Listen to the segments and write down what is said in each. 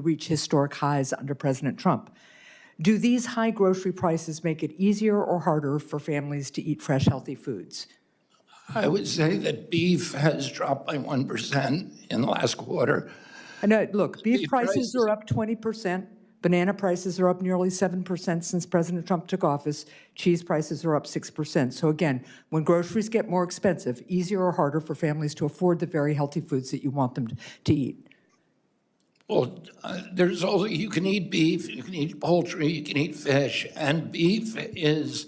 reach historic highs under President Trump. Do these high grocery prices make it easier or harder for families to eat fresh, healthy foods? I would say that beef has dropped by 1% in the last quarter. I know, look, beef Beef prices prices- are up 20%. Banana prices are up nearly 7% since President Trump took office. Cheese prices are up 6%. So again, when groceries get more expensive, easier or harder for families to afford the very healthy foods that you want them to eat? Well, there's also, you can eat beef, you can eat poultry, you can eat fish, and the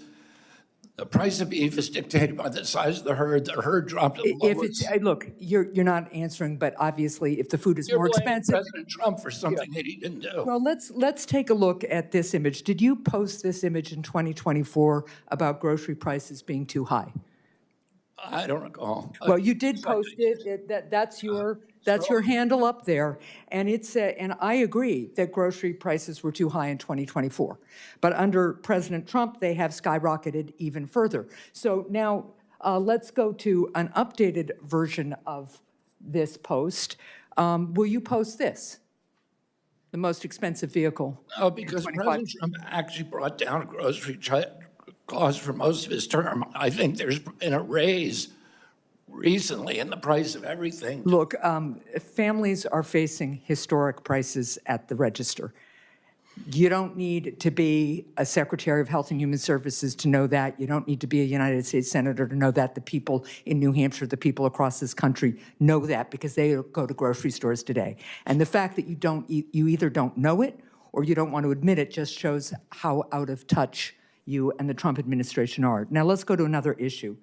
price of beef is dictated by the size of the herd. The herd dropped to the If it's, lowest. look, you're not answering, but obviously if the food is You're more blaming expensive. President Trump for something that he didn't do. Well, let's take a look at this image. Did you post this image in 2024 about grocery prices being too high? I don't recall. Well, you did post it. That's your handle up there, and and I agree that grocery prices were too high in 2024. But under President Trump, they have skyrocketed even further. So now let's go to an updated version of this post. Will you post this? The most expensive vehicle. No, because President Trump actually brought down grocery costs for most of his term. I think there's been a raise recently in the price of everything. Look, families are facing historic prices at the register. You don't need to be a Secretary of Health and Human Services to know that. You don't need to be a United States Senator to know that. The people in New Hampshire, the people across this country know that because they go to grocery stores today. And the fact that you either don't know it or you don't want to admit it just shows how out of touch you and the Trump administration are. Now let's go to another issue.